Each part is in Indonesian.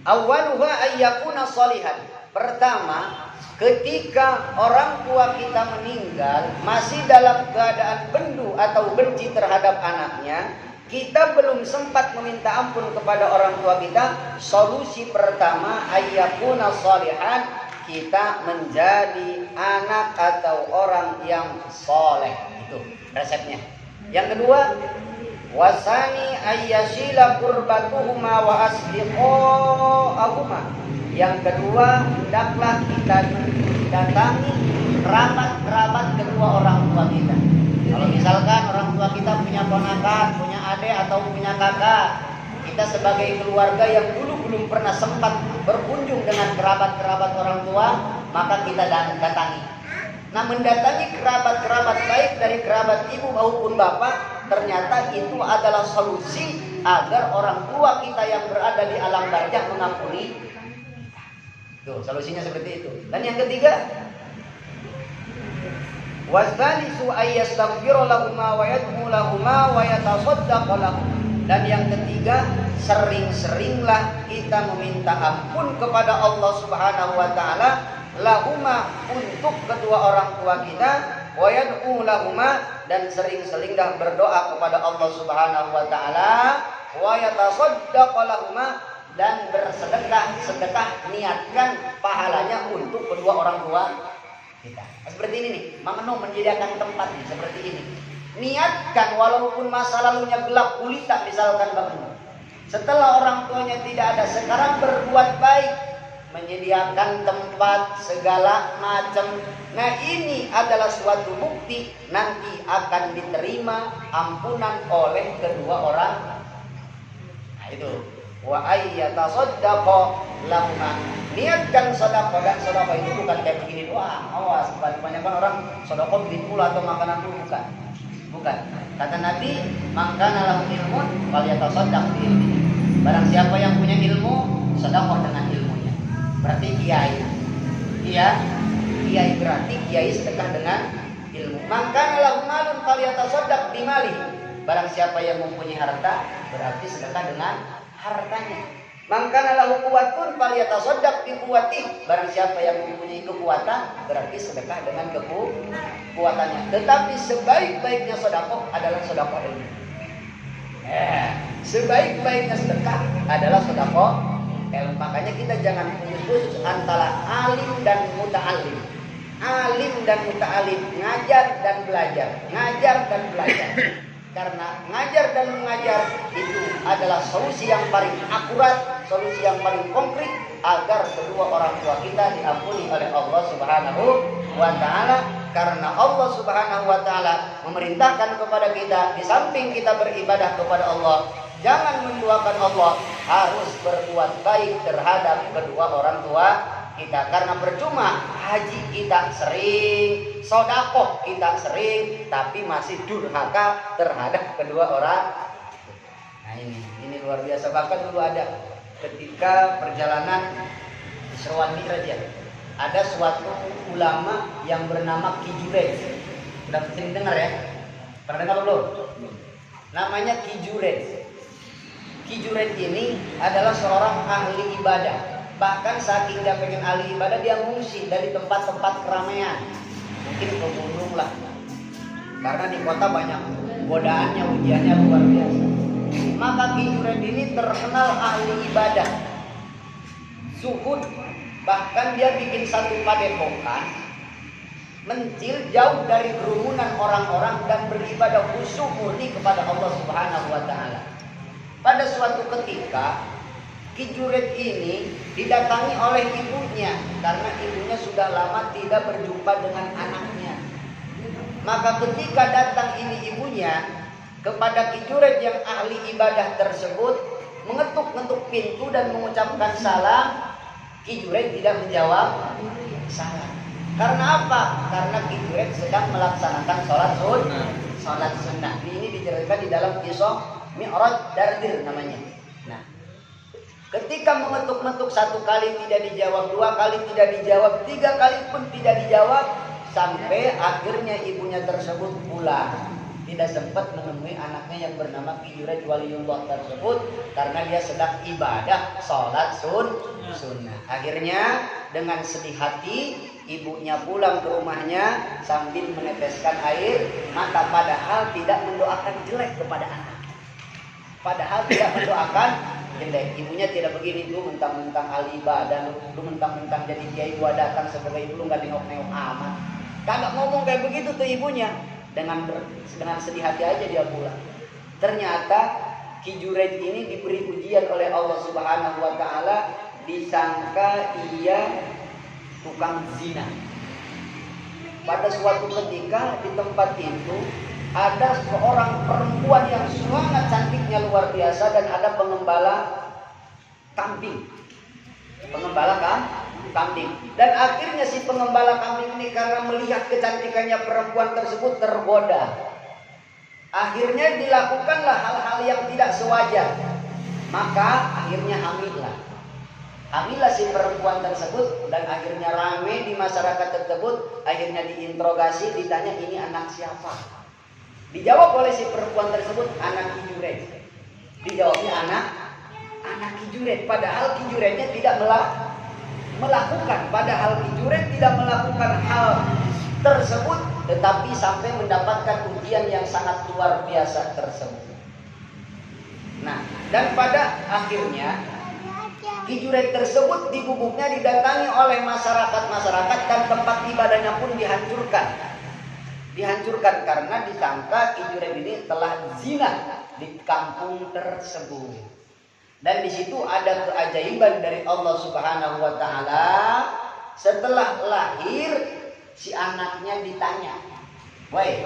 Awwaluha ayyakuna shalihan. Pertama, ketika orang tua kita meninggal masih dalam keadaan bendu atau benci terhadap anaknya, kita belum sempat meminta ampun kepada orang tua kita. Solusi pertama, ayyakuna shalihan, kita menjadi anak atau orang yang soleh. Itu resepnya. Yang kedua, wasani ayyasila qurbatuhuma wa asdiqahuma. Yang kedua, hendaklah kita datangi kerabat-kerabat kedua orang tua kita. Kalau misalkan orang tua kita punya ponakan, punya adik atau punya kakak, kita sebagai keluarga yang dulu belum pernah sempat berkunjung dengan kerabat-kerabat orang tua, maka kita datangi. Nah, mendatangi kerabat-kerabat baik dari kerabat ibu maupun bapak, ternyata itu adalah solusi agar orang tua kita yang berada di alam barzakh mengampuni. Tuh, solusinya seperti itu. Dan yang ketiga, wasalisu ayyastaghfiru lahumma wa yad'u lahumma wa yatasaddaqu lahum. Dan yang ketiga, sering-seringlah kita meminta ampun kepada Allah Subhanahu wa taala lahuma, untuk kedua orang tua kita, wa yad'u lahuma, dan sering-seringlah berdoa kepada Allah Subhanahu wa taala, wa yatasaddaqu lahuma, dan bersedekah niatkan pahalanya untuk kedua orang tua kita. Seperti ini nih, Mang Eno menyediakan tempat nih seperti ini. Niatkan walaupun masa lalunya gelap gulita, misalkan Bang Eno. Setelah orang tuanya tidak ada, sekarang berbuat baik, menyediakan tempat segala macam. Nah, ini adalah suatu bukti nanti akan diterima ampunan oleh kedua orang. Nah, itu wa ayyatasaddaqu lahuma. Niatkan sedekah, dan sedekah itu bukan kayak begini doang. Awas, kebanyakan orang sedekah duit pula atau makanan dulu, bukan. Kata Nabi, "Man kana lahu ilmun falyatasaddaq bi ilmihi." Barang siapa yang punya ilmu, sedekah dengan ilmunya. Berarti kiai. Iya, kiai berarti kiai sedekah dengan ilmu. Man kana lahu malun falyatasaddaq bi malihi. Barang siapa yang mempunyai harta, berarti sedekah dengan hartanya. Mangkana lahu quwwatun falyatasaddaq bi quwwatihi. Barang siapa yang mempunyai kekuatan, berarti sedekah dengan kekuatannya. Tetapi sebaik-baiknya sedekah adalah sedekah ilmu. Sebaik-baiknya sedekah adalah sedekah ilmu. Makanya kita jangan khusus antara alim dan muta'alim. Alim dan muta'alim, ngajar dan belajar, ngajar dan belajar. Karena ngajar dan mengajar itu adalah solusi yang paling akurat, solusi yang paling konkret agar kedua orang tua kita diampuni oleh Allah Subhanahu wa taala. Karena Allah Subhanahu wa taala memerintahkan kepada kita, di samping kita beribadah kepada Allah, jangan menduakan Allah, harus berbuat baik terhadap kedua orang tua kita. Karena percuma haji kita sering, sedekah kita sering, tapi masih durhaka terhadap kedua orang. Nah, ini luar biasa. Bahkan dulu ada ketika perjalanan Isra Mi'raj, ada suatu ulama yang bernama Ki Jureid. Sudah sering dengar ya? Pernah dengar belum? Namanya Ki Jureid. Ki Jureid ini adalah seorang ahli ibadah. Bahkan saking dia pengen ahli ibadah, dia ngungsi dari tempat-tempat keramaian. Mungkin ke gunung lah. Karena di kota banyak godaannya, ujiannya luar biasa. Maka Ki Jureid ini terkenal ahli ibadah, zuhud. Bahkan dia bikin satu padepokan, mencil jauh dari kerumunan orang-orang dan beribadah khusyuk murni kepada Allah Subhanahu wa taala. Pada suatu ketika Ki Jureid ini didatangi oleh ibunya karena ibunya sudah lama tidak berjumpa dengan anaknya. Maka ketika datang ini ibunya kepada Ki Jureid yang ahli ibadah tersebut, mengetuk-ngetuk pintu dan mengucapkan salam, Ki Jureid tidak menjawab salam. Karena apa? Karena Ki Jureid sedang melaksanakan sholat sunnah. Ini diceritakan di dalam kisah Mi'raj Dardir namanya. Nah, ketika mengetuk-ngetuk satu kali tidak dijawab, dua kali tidak dijawab, tiga kali pun tidak dijawab, sampai akhirnya ibunya tersebut pulang. tidak sempat menemui anaknya yang bernama Ki Junaid Waliullah tersebut karena dia sedang ibadah sholat sunnah. Akhirnya dengan sedih hati ibunya pulang ke rumahnya sambil meneteskan air mata, padahal tidak mendoakan jelek kepada anak. Padahal tidak mendoakan jelek. Ibunya tidak begini, lu mentang-mentang ahli ibadah, lu mentang-mentang jadi kiai gua datang sebagai ibu, lu nggak nengok-nengok amat. Kagak ngomong kayak begitu tuh ibunya. Dengan sedih hati aja dia pulang. Ternyata Ki Junaid ini diberi ujian oleh Allah Subhanahu wa taala, disangka ia tukang zina. Pada suatu ketika di tempat itu ada seorang perempuan yang sangat cantiknya luar biasa dan ada pengembala kambing. Kambing. Dan akhirnya si pengembala kambing ini karena melihat kecantikannya perempuan tersebut tergoda. Akhirnya dilakukanlah hal-hal yang tidak sewajar. Maka akhirnya hamillah si perempuan tersebut dan akhirnya ramai di masyarakat tersebut. Akhirnya diinterogasi, ditanya ini anak siapa? Dijawab oleh si perempuan tersebut anak Ki Junaid. Dijawabnya anak Ki Junaid. Padahal Ki Junaidnya tidak melakukan. Padahal Ki Junaid tidak melakukan hal tersebut, tetapi sampai mendapatkan ujian yang sangat luar biasa tersebut. Nah, dan pada akhirnya Ki Junaid tersebut di gubuknya didatangi oleh masyarakat dan tempat ibadahnya pun dihancurkan karena disangka Ki Junaid ini telah zina di kampung tersebut. Dan di situ ada keajaiban dari Allah Subhanahu wa taala. Setelah lahir si anaknya ditanya, "Woi,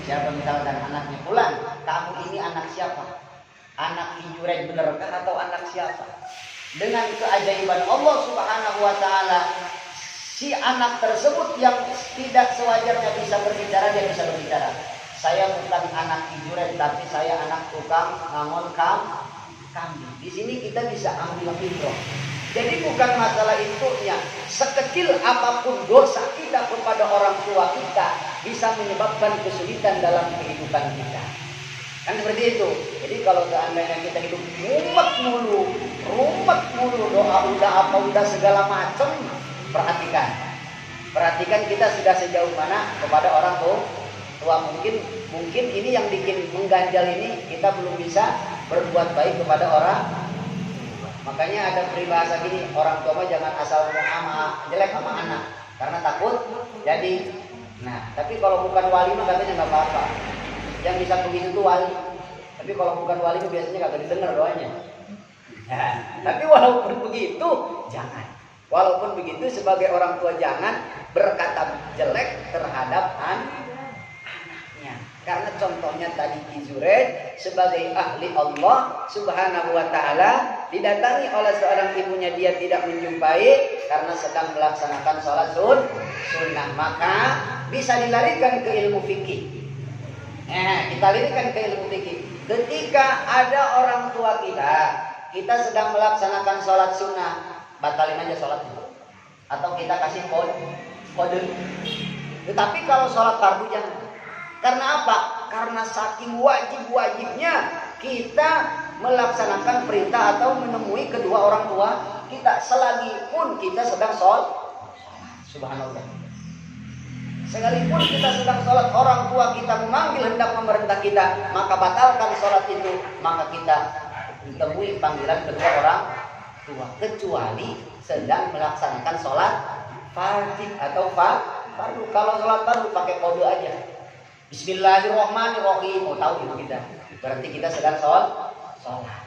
siapa misalkan anaknya pulang, kamu ini anak siapa? Anak Ki Junaid benerkah atau anak siapa?" Dengan keajaiban Allah Subhanahu wa taala, si anak tersebut yang tidak sewajarnya bisa berbicara, dia bisa berbicara. Saya bukan anak Ki Junaid, tapi saya anak tukang ngangon kambing. Di sini kita bisa ambil ibrah. Jadi bukan masalah itunya. Sekecil apapun dosa kita kepada orang tua kita bisa menyebabkan kesulitan dalam kehidupan kita. Kan seperti itu. Jadi kalau seandainya kita hidup rumet mulu, doa udah apa udah segala macam, perhatikan kita sudah sejauh mana kepada orang tua. Mungkin ini yang bikin mengganjal ini, kita belum bisa berbuat baik kepada orang. Makanya ada peribahasa gini, orang tua mah jangan asal ngomong jelek sama anak karena takut jadi. Nah, tapi kalau bukan wali mah katanya nggak apa-apa. Yang bisa begitu tuh wali. Tapi kalau bukan wali itu biasanya kagak didengar doanya. Nah, tapi walaupun begitu jangan. Walaupun begitu sebagai orang tua jangan berkata jelek terhadap anaknya. Karena contohnya tadi Ki Junaid sebagai ahli Allah Subhanahu wa taala didatangi oleh seorang ibunya, dia tidak menjumpai karena sedang melaksanakan sholat sunnah, maka bisa dilarikan ke ilmu fikih. Kita larikan ke ilmu fikih. Ketika ada orang tua kita sedang melaksanakan sholat sunnah, batalin aja sholat itu. Atau kita kasih kode. Tetapi kalau sholat fardu jangan. Karena apa? Karena saking wajibnya kita melaksanakan perintah atau menemui kedua orang tua kita, selagi pun kita sedang sholat. Subhanallah. Sekalipun kita sedang sholat, orang tua kita memanggil hendak memerintah kita, maka batalkan sholat itu, maka kita ditemui panggilan kedua orang tua, kecuali sedang melaksanakan sholat wajib atau fardu. Kalau sholat fardu pakai kode aja. Bismillahirrahmanirrahim. Mau tahu itu kita. Berarti kita sedang sholat.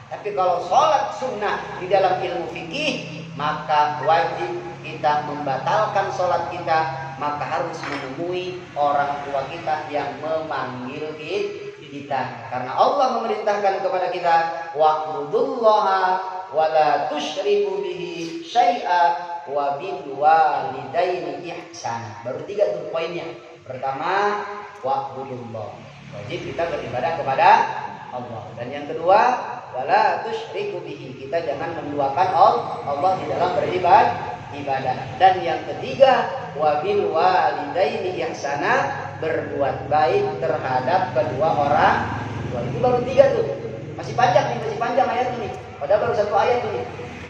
Tapi kalau sholat sunnah di dalam ilmu fikih, maka wajib kita membatalkan sholat kita. Maka harus menemui orang tua kita yang memanggil kita. Karena Allah memerintahkan kepada kita, wa'budullaha wa la tusyriku bihi syai'a wa bil walidaini ihsana. Baru 3 tuh poinnya. Pertama, wa'budullah, wajib kita beribadah kepada Allah. Dan yang kedua, wala tusyriku bihi, kita jangan menduakan Allah di dalam beribadah. Dan yang ketiga, wabil walidaini ihsana, berbuat baik terhadap kedua orang tua. Itu baru 3 tuh. Masih panjang nih, masih panjang ayat ini. Padahal baru 1 ayat ini.